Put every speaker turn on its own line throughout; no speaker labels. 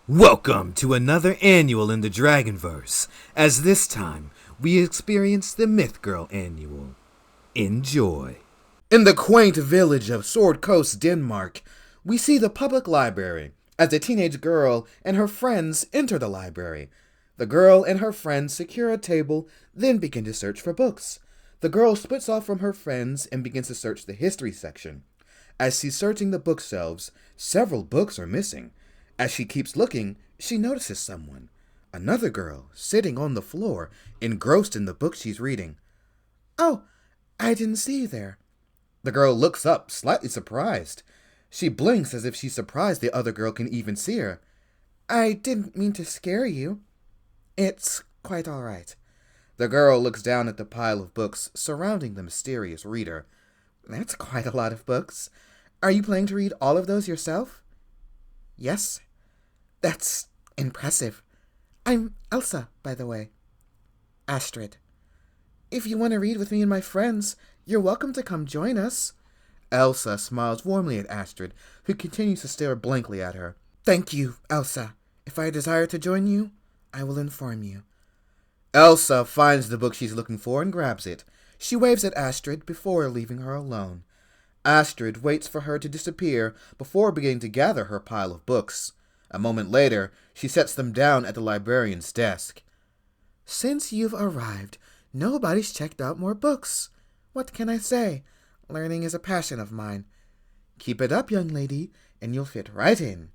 Welcome to another annual in the Dragonverse, as this time we experience the Myth Girl annual. Enjoy. In the quaint village of Sword Coast, Denmark, we see the public library as a teenage girl and her friends enter the library. The girl and her friends secure a table, then begin to search for books. The girl splits off from her friends and begins to search the history section. As she's searching the bookshelves, several books are missing. As she keeps looking, she notices someone. Another girl, sitting on the floor, engrossed in the book she's reading. "Oh, I didn't see you there." The girl looks up, slightly surprised. She blinks as if she's surprised the other girl can even see her. "I didn't mean to scare you." "It's quite all right." The girl looks down at the pile of books surrounding the mysterious reader. "That's quite a lot of books. Are you planning to read all of those yourself?" "Yes." "That's impressive. I'm Elsa, by the way." "Astrid." "If you want to read with me and my friends, you're welcome to come join us." Elsa smiles warmly at Astrid, who continues to stare blankly at her. "Thank you, Elsa. If I desire to join you, I will inform you." Elsa finds the book she's looking for and grabs it. She waves at Astrid before leaving her alone. Astrid waits for her to disappear before beginning to gather her pile of books. A moment later, she sets them down at the librarian's desk. "Since you've arrived, nobody's checked out more books. What can I say? Learning is a passion of mine. Keep it up, young lady, and you'll fit right in."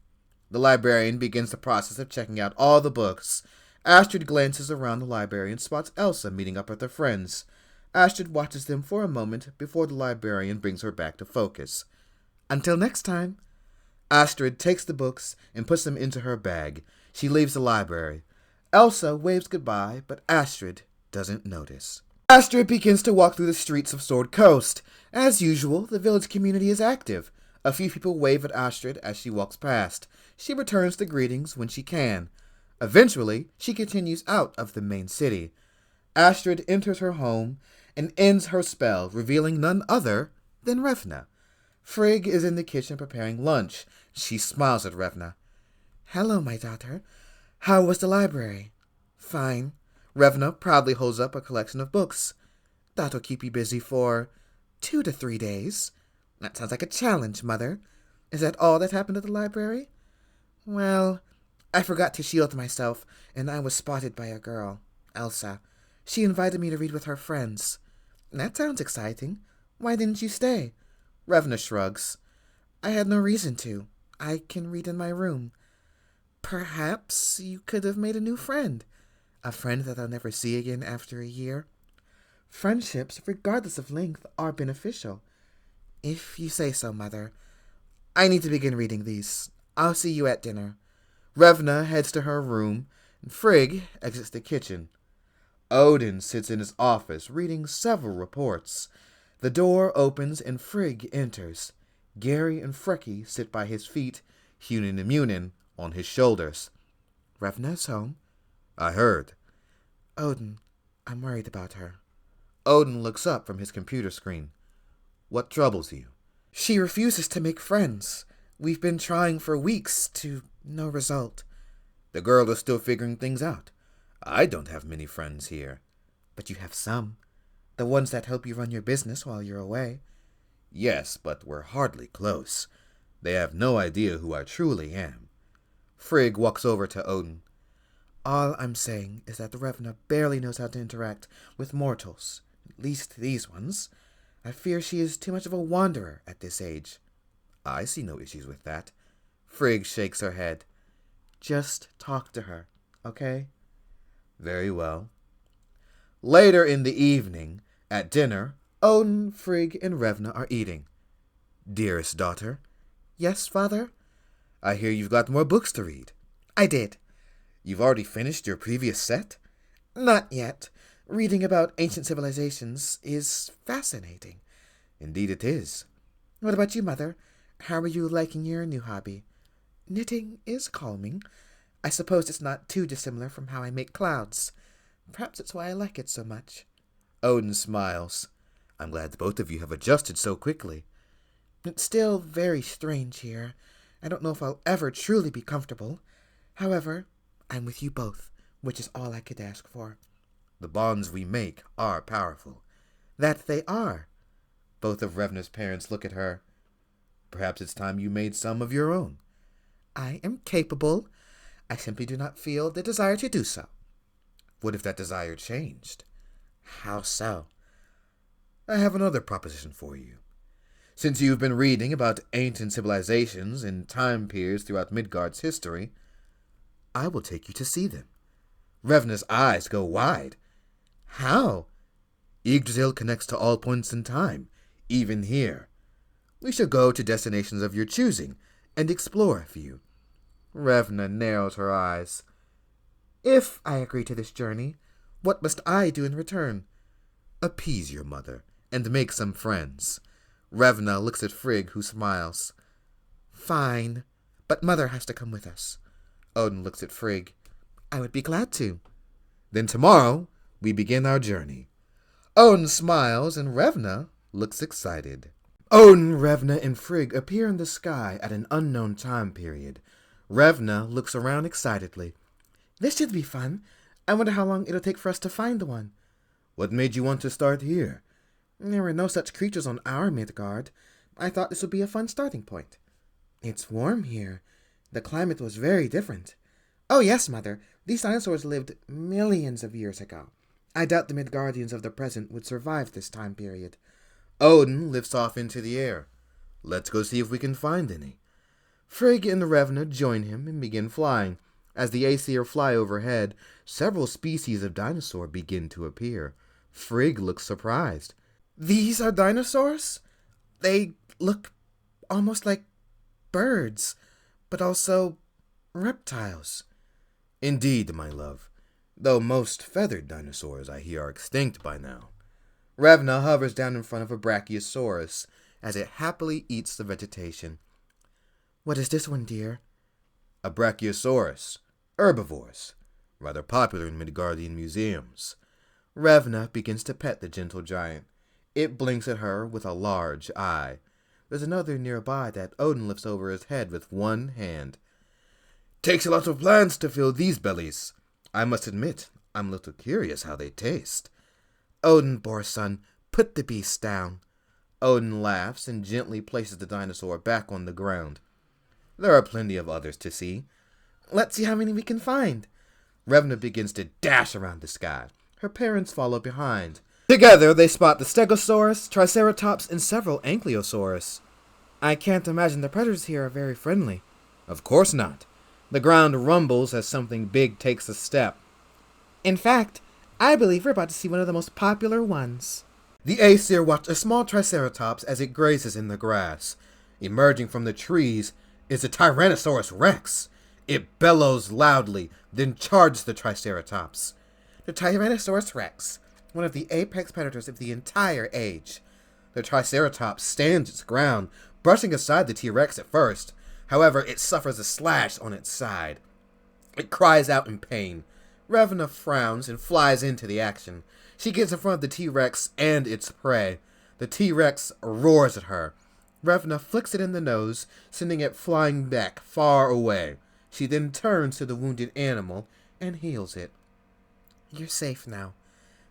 The librarian begins the process of checking out all the books. Astrid glances around the library and spots Elsa meeting up with her friends. Astrid watches them for a moment before the librarian brings her back to focus. "Until next time." Astrid takes the books and puts them into her bag. She leaves the library. Elsa waves goodbye, but Astrid doesn't notice. Astrid begins to walk through the streets of Sword Coast. As usual, the village community is active. A few people wave at Astrid as she walks past. She returns the greetings when she can. Eventually, she continues out of the main city. Astrid enters her home and ends her spell, revealing none other than Revna. Frigg is in the kitchen preparing lunch. She smiles at Revna. "Hello, my daughter. How was the library?" "Fine." Revna proudly holds up a collection of books. "That'll keep you busy for 2 to 3 days. That sounds like a challenge, Mother. Is that all that happened at the library?" "Well, I forgot to shield myself, and I was spotted by a girl, Elsa. She invited me to read with her friends." "That sounds exciting. Why didn't you stay?" Revna shrugs. "I had no reason to. I can read in my room." "Perhaps you could have made a new friend. A friend that I'll never see again after a year." "Friendships, regardless of length, are beneficial." "If you say so, Mother. I need to begin reading these. I'll see you at dinner." Revna heads to her room, and Frigg exits the kitchen. Odin sits in his office, reading several reports. The door opens and Frigg enters. Gary and Freki sit by his feet, Hunin and Munin on his shoulders. "Revna's home." "I heard." "Odin, I'm worried about her." Odin looks up from his computer screen. "What troubles you?" "She refuses to make friends. We've been trying for weeks to no result." "The girl is still figuring things out. I don't have many friends here." "But you have some. The ones that help you run your business while you're away." "Yes, but we're hardly close. They have no idea who I truly am." Frigg walks over to Odin. "All I'm saying is that the Revna barely knows how to interact with mortals, at least these ones. I fear she is too much of a wanderer at this age." "I see no issues with that." Frigg shakes her head. "Just talk to her, okay?" "Very well." Later in the evening, at dinner, Odin, Frigg, and Revna are eating. "Dearest daughter." "Yes, father?" "I hear you've got more books to read." "I did." "You've already finished your previous set?" "Not yet. Reading about ancient civilizations is fascinating." "Indeed it is."
"What about you, Mother? How are you liking your new hobby?" "Knitting is calming. I suppose it's not too dissimilar from how I make clouds. Perhaps it's why I like it so much."
Odin smiles. "I'm glad both of you have adjusted so quickly."
"It's still very strange here. I don't know if I'll ever truly be comfortable. However, I'm with you both, which is all I could ask for.
The bonds we make are powerful.
That they are.
Both of Revna's parents look at her. Perhaps it's time you made some of your own.
I am capable. I simply do not feel the desire to do so.
What if that desire changed?
How so?
I have another proposition for you. Since you've been reading about ancient civilizations and time periods throughout Midgard's history, I will take you to see them. Revna's eyes go wide.
How?
Yggdrasil connects to all points in time, even here. We shall go to destinations of your choosing and explore a few.
Revna narrows her eyes. If I agree to this journey, what must I do in return?
Appease your mother and make some friends. Revna looks at Frigg, who smiles.
Fine, but Mother has to come with us.
Odin looks at Frigg.
I would be glad to.
Then tomorrow we begin our journey.
Odin smiles, and Revna looks excited.
Odin, Revna, and Frigg appear in the sky at an unknown time period. Revna looks around excitedly.
This should be fun. I wonder how long it'll take for us to find one.
What made you want to start here?
There were no such creatures on our Midgard. I thought this would be a fun starting point. It's warm here. The climate was very different. Oh yes, Mother. These dinosaurs lived millions of years ago. I doubt the Midgardians of the present would survive this time period.
Odin lifts off into the air. Let's go see if we can find any. Frigg and Revna join him and begin flying. As the Aesir fly overhead, several species of dinosaur begin to appear. Frigg looks surprised.
These are dinosaurs? They look almost like birds, but also reptiles.
Indeed, my love, though most feathered dinosaurs, I hear, are extinct by now. Revna hovers down in front of a brachiosaurus as it happily eats the vegetation.
What is this one, dear?
A brachiosaurus, herbivores, rather popular in Midgardian museums. Revna begins to pet the gentle giant. It blinks at her with a large eye. There's another nearby that Odin lifts over his head with one hand. Takes a lot of plants to fill these bellies. I must admit, I'm a little curious how they taste.
Odin, Borson, put the beast down.
Odin laughs and gently places the dinosaur back on the ground. There are plenty of others to see.
Let's see how many we can find.
Revna begins to dash around the sky. Her parents follow behind.
Together, they spot the Stegosaurus, Triceratops, and several Ankylosaurus. I can't imagine the predators here are very friendly.
Of course not. The ground rumbles as something big takes a step.
In fact, I believe we're about to see one of the most popular ones.
The Aesir watch a small Triceratops as it grazes in the grass. Emerging from the trees is a Tyrannosaurus Rex. It bellows loudly, then charges the Triceratops.
The Tyrannosaurus Rex, one of the apex predators of the entire age.
The Triceratops stands its ground, brushing aside the T-Rex at first. However, it suffers a slash on its side. It cries out in pain. Revna frowns and flies into the action. She gets in front of the T-Rex and its prey. The T-Rex roars at her. Revna flicks it in the nose, sending it flying back far away. She then turns to the wounded animal and heals it.
You're safe now.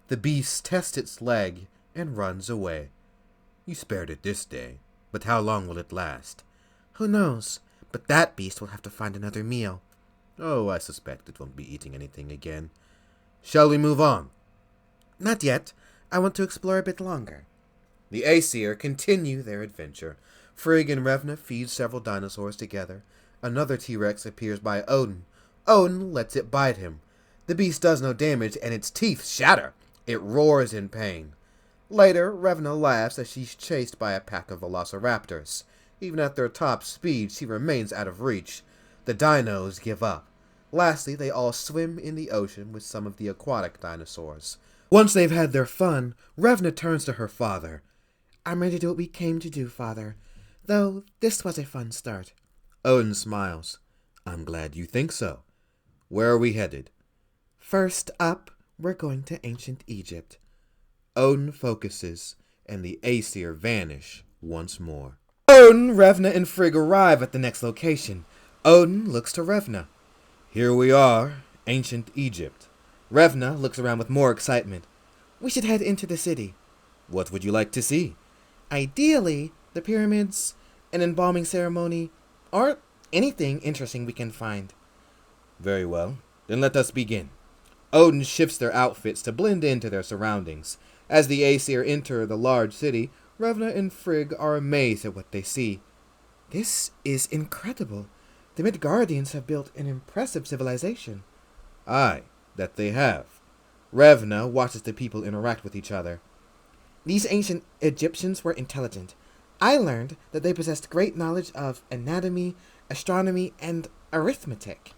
The beast tests its leg and runs away. You spared it this day, but how long will it last?
Who knows, but that beast will have to find another meal.
Oh, I suspect it won't be eating anything again. Shall we move on?
Not yet. I want to explore a bit longer.
The Aesir continue their adventure. Frigg and Revna feed several dinosaurs together. Another T-Rex appears by Odin. Odin lets it bite him. The beast does no damage, and its teeth shatter. It roars in pain. Later, Revna laughs as she's chased by a pack of velociraptors. Even at their top speed, she remains out of reach. The dinos give up. Lastly, they all swim in the ocean with some of the aquatic dinosaurs. Once they've had their fun, Revna turns to her father.
I'm ready to do what we came to do, Father. Though this was a fun start.
Odin smiles. I'm glad you think so. Where are we headed?
First up, we're going to ancient Egypt.
Odin focuses, and the Aesir vanish once more.
Odin, Revna, and Frigg arrive at the next location. Odin looks to Revna.
Here we are, ancient Egypt.
Revna looks around with more excitement. We should head into the city.
What would you like to see?
Ideally, the pyramids, an embalming ceremony, or anything interesting we can find.
Very well. Then let us begin. Odin shifts their outfits to blend into their surroundings. As the Aesir enter the large city, Revna and Frigg are amazed at what they see.
This is incredible. The Midgardians have built an impressive civilization.
Aye, that they have. Revna watches the people interact with each other.
These ancient Egyptians were intelligent. I learned that they possessed great knowledge of anatomy, astronomy, and arithmetic.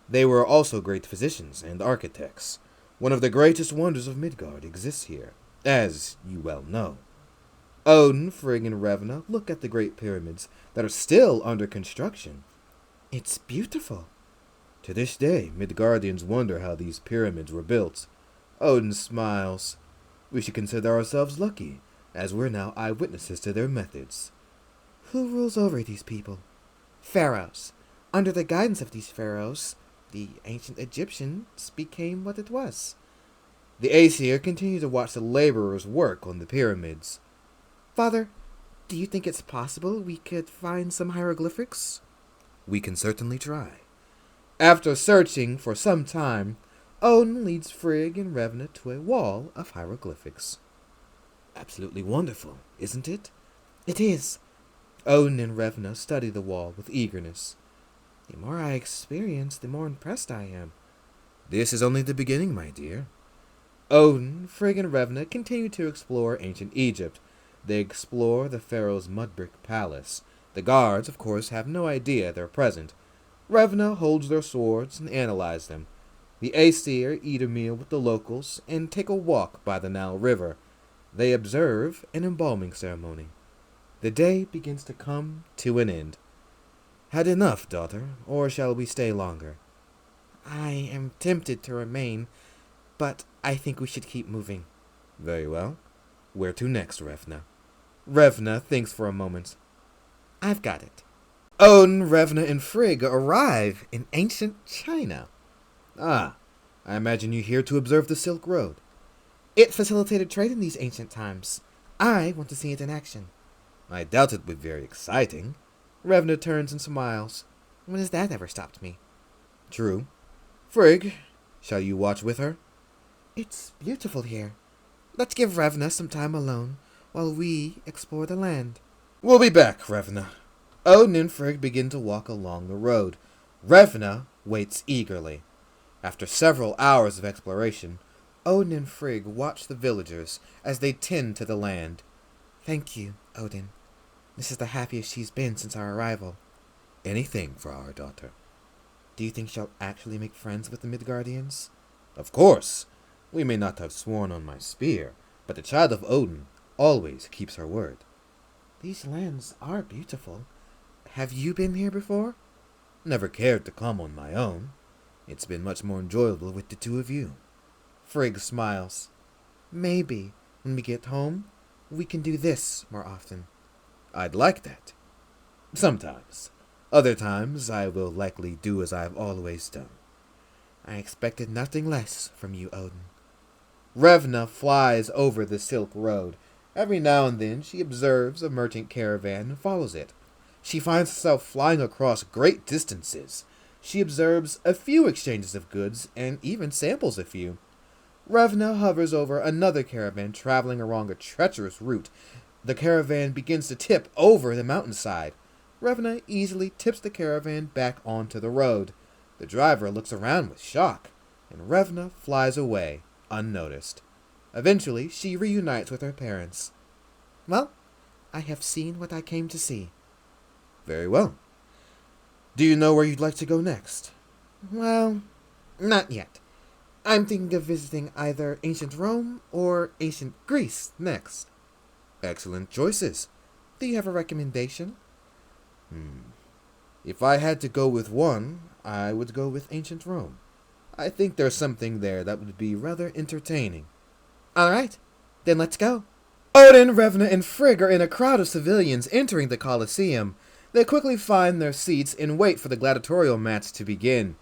They were also great physicians and architects. One of the greatest wonders of Midgard exists here, as you well know. Odin, Frigg, and Revna look at the great pyramids that are still under construction.
It's beautiful.
To this day, Midgardians wonder how these pyramids were built. Odin smiles. We should consider ourselves lucky, as we're now eyewitnesses to their methods.
Who rules over these people? Pharaohs. Under the guidance of these pharaohs, the ancient Egyptians became what it was.
The Aesir continue to watch the laborers work on the pyramids.
Father, do you think it's possible we could find some hieroglyphics?
We can certainly try. After searching for some time, Odin leads Frigg and Revna to a wall of hieroglyphics. Absolutely wonderful, isn't it?
It is. Odin and Revna study the wall with eagerness. The more I experience, the more impressed I am.
This is only the beginning, my dear.
Odin, Frigg, and Revna continue to explore ancient Egypt. They explore the pharaoh's mud-brick palace. The guards, of course, have no idea they're present. Revna holds their swords and analyzes them. The Aesir eat a meal with the locals and take a walk by the Nile River. They observe an embalming ceremony. The day begins to come to an end.
Had enough, daughter, or shall we stay longer?
I am tempted to remain, but I think we should keep moving.
Very well. Where to next, Revna?
Revna thinks for a moment. I've got it.
Odin, Revna, and Frigg arrive in ancient China. Ah, I imagine you're here to observe the Silk Road.
It facilitated trade in these ancient times. I want to see it in action.
I doubt it would be very exciting.
Revna turns and smiles. When has that ever stopped me?
True. Frigg, shall you watch with her?
It's beautiful here. Let's give Revna some time alone while we explore the land.
We'll be back, Revna. Odin and Frigg begin to walk along the road. Revna waits eagerly. After several hours of exploration, Odin and Frigg watch the villagers as they tend to the land.
Thank you, Odin. This is the happiest she's been since our arrival.
Anything for our daughter.
Do you think she'll actually make friends with the Midgardians?
Of course. We may not have sworn on my spear, but the child of Odin always keeps her word.
These lands are beautiful. Have you been here before?
Never cared to come on my own. It's been much more enjoyable with the two of you.
Frigg smiles. Maybe, when we get home, we can do this more often.
I'd like that. Sometimes. Other times, I will likely do as I've always done.
I expected nothing less from you, Odin.
Revna flies over the Silk Road. Every now and then, she observes a merchant caravan and follows it. She finds herself flying across great distances. She observes a few exchanges of goods and even samples a few. Revna hovers over another caravan traveling along a treacherous route. The caravan begins to tip over the mountainside. Revna easily tips the caravan back onto the road. The driver looks around with shock, and Revna flies away, unnoticed. Eventually, she reunites with her parents.
Well, I have seen what I came to see.
Very well. Do you know where you'd like to go next?
Well, not yet. I'm thinking of visiting either ancient Rome or ancient Greece next.
Excellent choices.
Do you have a recommendation?
If I had to go with one, I would go with ancient Rome. I think there's something there that would be rather entertaining.
All right, then let's go.
Odin, Revna, and Frigg are in a crowd of civilians entering the Colosseum. They quickly find their seats and wait for the gladiatorial match to begin.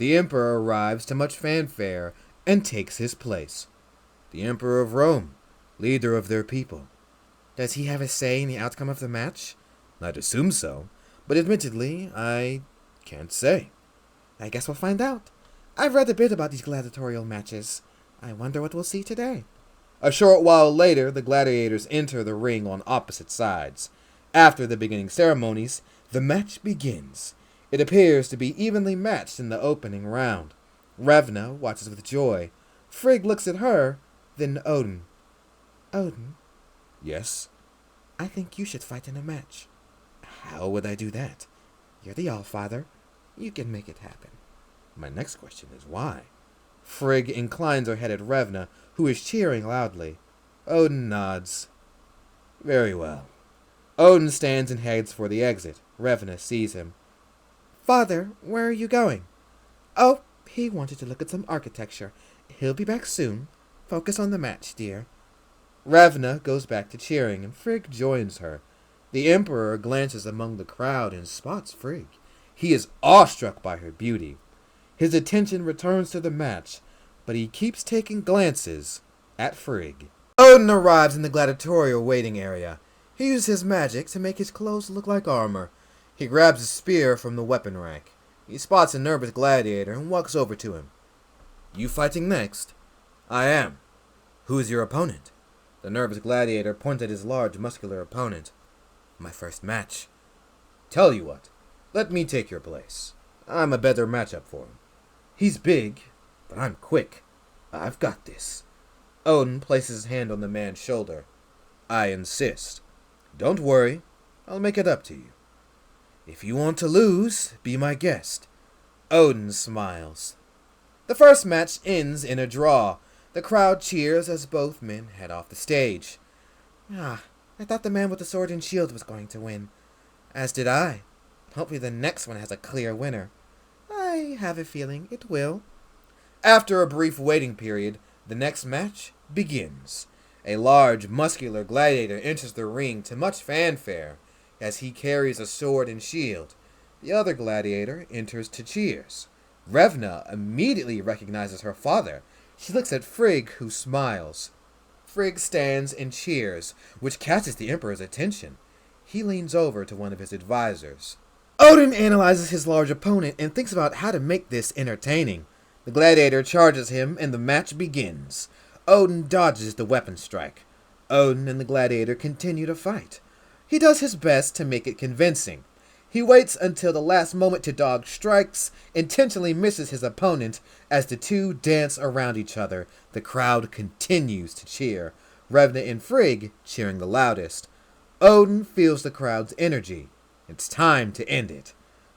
The Emperor arrives to much fanfare and takes his place. The Emperor of Rome, leader of their people.
Does he have a say in the outcome of the match?
I'd assume so, but admittedly, I can't say.
I guess we'll find out. I've read a bit about these gladiatorial matches. I wonder what we'll see today.
A short while later, the gladiators enter the ring on opposite sides. After the beginning ceremonies, the match begins. It appears to be evenly matched in the opening round. Revna watches with joy. Frigg looks at her, then Odin.
Odin,
Yes?
I think you should fight in a match.
How would I do that?
You're the Allfather. You can make it happen.
My next question is why? Frigg inclines her head at Revna, who is cheering loudly. Odin nods. Very well. Odin stands and heads for the exit. Revna sees him.
Father, where are you going? Oh, he wanted to look at some architecture. He'll be back soon. Focus on the match, dear.
Revna goes back to cheering, and Frigg joins her. The Emperor glances among the crowd and spots Frigg. He is awestruck by her beauty. His attention returns to the match, but he keeps taking glances at Frigg. Odin arrives in the gladiatorial waiting area. He uses his magic to make his clothes look like armor. He grabs a spear from the weapon rack. He spots a nervous gladiator and walks over to him. You fighting next? I am. Who is your opponent? The nervous gladiator points at his large, muscular opponent. My first match. Tell you what, let me take your place. I'm a better matchup for him. He's big, but I'm quick. I've got this. Odin places his hand on the man's shoulder. I insist. Don't worry, I'll make it up to you. If you want to lose, be my guest. Odin smiles. The first match ends in a draw. The crowd cheers as both men head off the stage.
I thought the man with the sword and shield was going to win. As did I. Hopefully the next one has a clear winner. I have a feeling it will.
After a brief waiting period, the next match begins. A large, muscular gladiator enters the ring to much fanfare as he carries a sword and shield. The other gladiator enters to cheers. Revna immediately recognizes her father. She looks at Frigg, who smiles. Frigg stands and cheers, which catches the Emperor's attention. He leans over to one of his advisors. Odin analyzes his large opponent and thinks about how to make this entertaining. The gladiator charges him and the match begins. Odin dodges the weapon strike. Odin and the gladiator continue to fight. He does his best to make it convincing. He waits until the last moment to dodge strikes, intentionally misses his opponent as the two dance around each other. The crowd continues to cheer, Revna and Frigg cheering the loudest. Odin feels the crowd's energy. It's time to end it.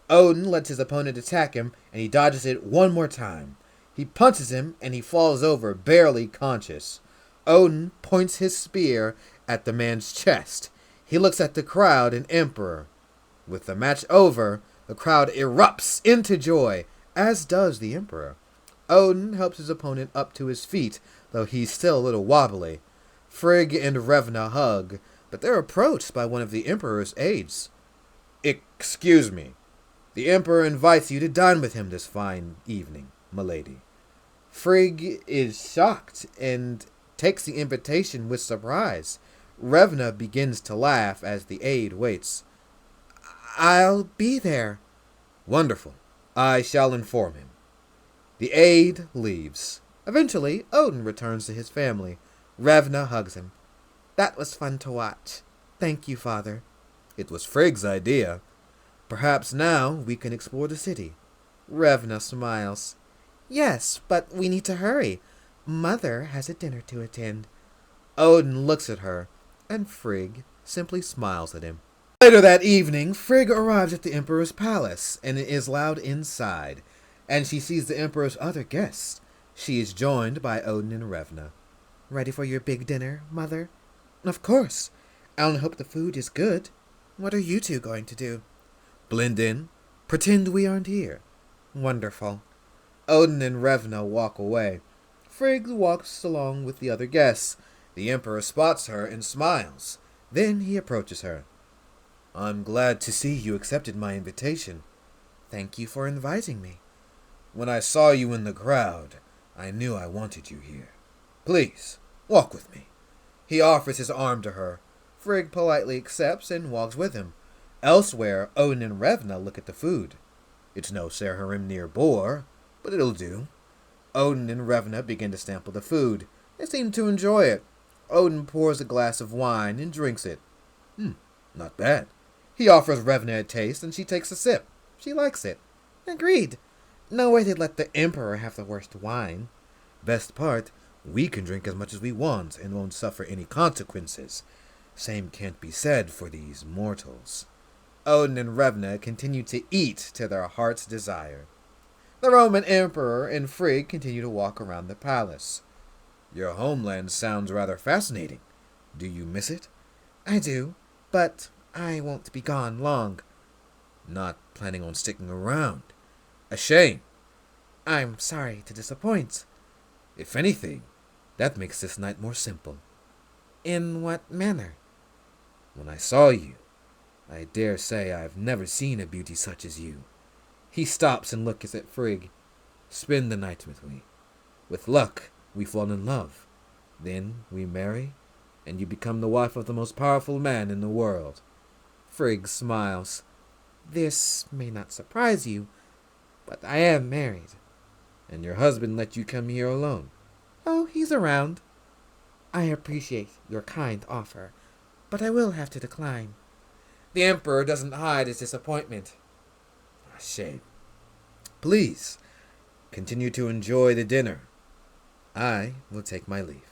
Odin lets his opponent attack him, and he dodges it one more time. He punches him, and he falls over, barely conscious. Odin points his spear at the man's chest. He looks at the crowd and Emperor. With the match over, the crowd erupts into joy, as does the Emperor. Odin helps his opponent up to his feet, though he's still a little wobbly. Frigg and Revna hug, but they're approached by one of the Emperor's aides. Excuse me. The Emperor invites you to dine with him this fine evening, milady. Frigg is shocked and takes the invitation with surprise. Revna begins to laugh as the aide waits.
I'll be there.
Wonderful. I shall inform him. The aide leaves. Eventually, Odin returns to his family. Revna hugs him.
That was fun to watch. Thank you, Father.
It was Frigg's idea. Perhaps now we can explore the city.
Revna smiles. Yes, but we need to hurry. Mother has a dinner to attend.
Odin looks at her, and Frigg simply smiles at him. Later that evening, Frigg arrives at the Emperor's palace, and is allowed inside, and she sees the Emperor's other guests. She is joined by Odin and Revna.
Ready for your big dinner, Mother?
Of course.
I only hope the food is good. What are you two going to do?
Blend in. Pretend we aren't here.
Wonderful.
Odin and Revna walk away. Frigg walks along with the other guests. The Emperor spots her and smiles. Then he approaches her. I'm glad to see you accepted my invitation.
Thank you for inviting me.
When I saw you in the crowd, I knew I wanted you here. Please, walk with me. He offers his arm to her. Frigg politely accepts and walks with him. Elsewhere, Odin and Revna look at the food. It's no Saharimnir boar, but it'll do. Odin and Revna begin to sample the food. They seem to enjoy it. Odin pours a glass of wine and drinks it. Not bad. He offers Revna a taste, and she takes a sip. She likes it.
Agreed. No way they'd let the Emperor have the worst wine.
Best part, we can drink as much as we want and won't suffer any consequences. Same can't be said for these mortals. Odin and Revna continue to eat to their heart's desire. The Roman Emperor and Frigg continue to walk around the palace. Your homeland sounds rather fascinating. Do you miss it?
I do, but I won't be gone long.
Not planning on sticking around. A shame.
I'm sorry to disappoint.
If anything, that makes this night more simple.
In what manner?
When I saw you, I dare say I've never seen a beauty such as you. He stops and looks at Frigg. Spend the night with me. With luck, we fall in love. Then we marry, and you become the wife of the most powerful man in the world.
Frigg smiles. This may not surprise you, but I am married.
And your husband let you come here alone?
Oh, he's around. I appreciate your kind offer, but I will have to decline. The Emperor doesn't hide his disappointment.
Shame. Please, continue to enjoy the dinner. I will take my leave.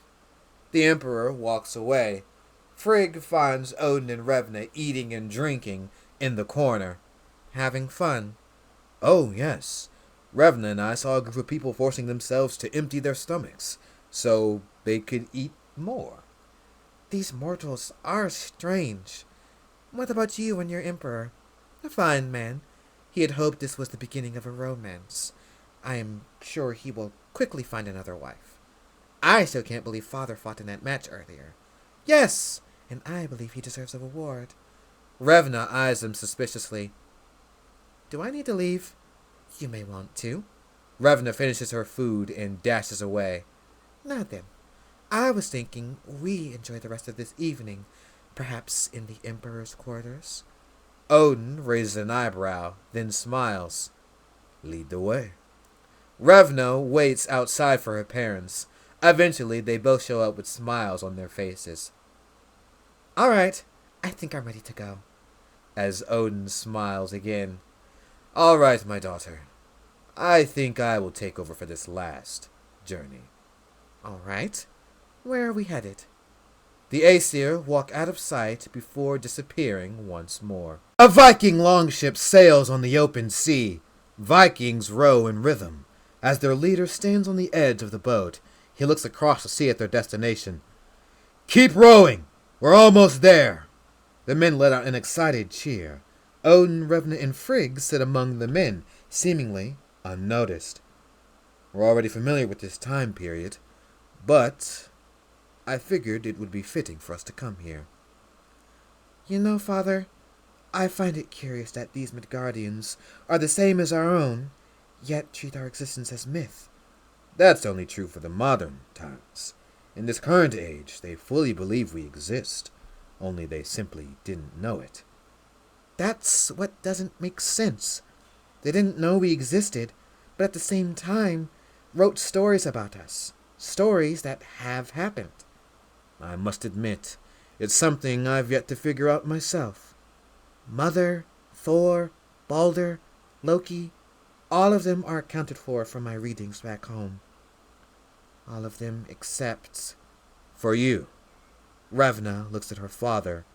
The Emperor walks away. Frigg finds Odin and Revna eating and drinking in the corner, having fun.
Oh, yes. Revna and I saw a group of people forcing themselves to empty their stomachs, so they could eat more.
These mortals are strange. What about you and your Emperor? A fine man. He had hoped this was the beginning of a romance. I am sure he will quickly find another wife. I still can't believe Father fought in that match earlier. Yes, and I believe he deserves a reward. Revna eyes him suspiciously. Do I need to leave? You may want to.
Revna finishes her food and dashes away.
Now then, I was thinking we enjoy the rest of this evening, perhaps in the Emperor's quarters.
Odin raises an eyebrow, then smiles. Lead the way.
Revna waits outside for her parents. Eventually, they both show up with smiles on their faces. All right, I think I'm ready to go.
As Odin smiles again. All right, my daughter. I think I will take over for this last journey.
All right. Where are we headed?
The Aesir walk out of sight before disappearing once more. A Viking longship sails on the open sea. Vikings row in rhythm. As their leader stands on the edge of the boat, he looks across the sea at their destination. Keep rowing! We're almost there! The men let out an excited cheer. Odin, Revna, and Frigg sit among the men, seemingly unnoticed. We're already familiar with this time period, but I figured it would be fitting for us to come here.
You know, Father, I find it curious that these Midgardians are the same as our own, yet treat our existence as myth.
That's only true for the modern times. In this current age, they fully believe we exist, only they simply didn't know it.
That's what doesn't make sense. They didn't know we existed, but at the same time wrote stories about us. Stories that have happened.
I must admit, it's something I've yet to figure out myself.
Mother, Thor, Balder, Loki, all of them are accounted for from my readings back home. All of them except...
For you.
Revna looks at her father.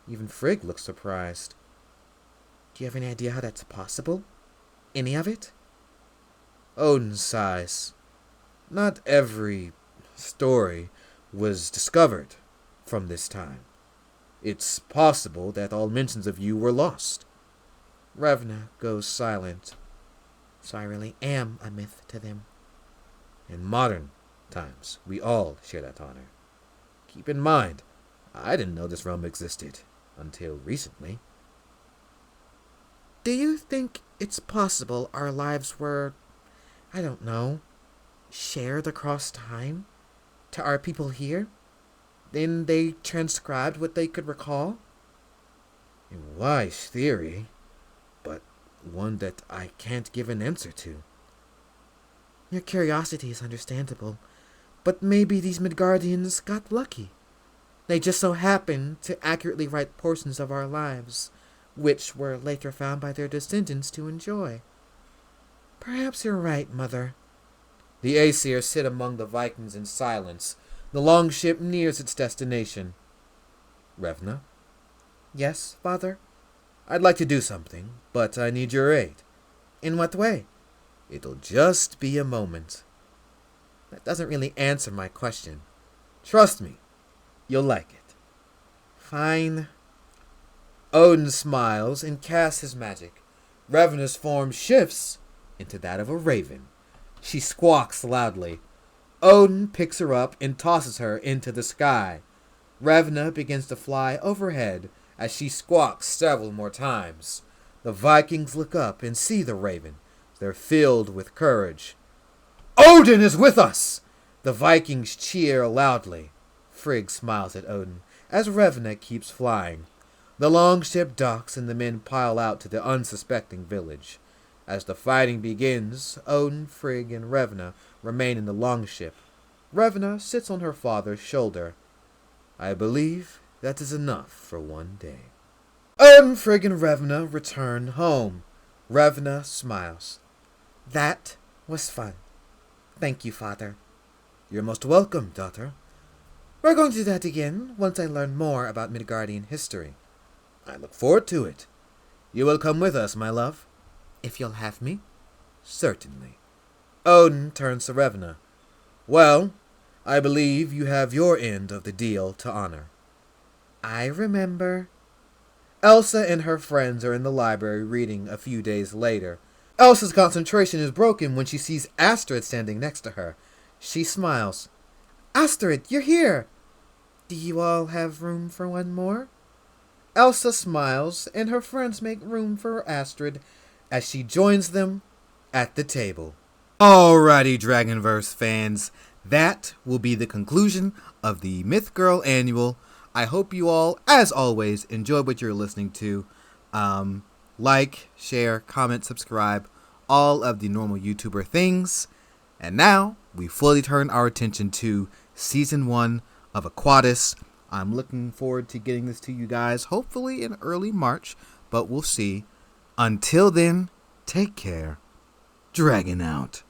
Even Frigg looks surprised. Do you have any idea how that's possible? Any of it?
Odin sighs. Not every story was discovered from this time. It's possible that all mentions of you were lost.
Revna goes silent. So I really am a myth to them.
In modern times, we all share that honor. Keep in mind, I didn't know this realm existed until recently.
Do you think it's possible our lives were, I don't know, shared across time to our people here? Then they transcribed what they could recall?
A wise theory, but one that I can't give an answer to.
Your curiosity is understandable, but maybe these Midgardians got lucky. They just so happened to accurately write portions of our lives, which were later found by their descendants to enjoy. Perhaps you're right, Mother.
The Aesir sit among the Vikings in silence. The longship nears its destination. Revna?
Yes, Father?
I'd like to do something, but I need your aid.
In what way?
It'll just be a moment.
That doesn't really answer my question.
Trust me, you'll like it.
Fine.
Odin smiles and casts his magic. Revna's form shifts into that of a raven. She squawks loudly. Odin picks her up and tosses her into the sky. Revna begins to fly overhead as she squawks several more times. The Vikings look up and see the raven. They're filled with courage. Odin is with us! The Vikings cheer loudly. Frigg smiles at Odin as Revna keeps flying. The longship docks and the men pile out to the unsuspecting village. As the fighting begins, Odin, Frigg, and Revna remain in the longship. Revna sits on her father's shoulder. I believe that is enough for one day. Odin, Frigg, and Revna return home. Revna smiles.
That was fun. Thank you, Father.
You're most welcome, daughter.
We're going to do that again once I learn more about Midgardian history.
I look forward to it. You will come with us, my love?
If you'll have me.
Certainly. Odin turns to Revna. Well, I believe you have your end of the deal to honor.
I remember.
Elsa and her friends are in the library reading a few days later. Elsa's concentration is broken when she sees Astrid standing next to her. She smiles.
Astrid, you're here! Do you all have room for one more?
Elsa smiles, and her friends make room for Astrid as she joins them at the table. Alrighty, Dragonverse fans, that will be the conclusion of the Myth Girl Annual. I hope you all, as always, enjoy what you're listening to. Like, share, comment, subscribe, all of the normal YouTuber things. And now, we fully turn our attention to Season 1 of Aquatis. I'm looking forward to getting this to you guys, hopefully in early March, but we'll see. Until then, take care. Dragon out.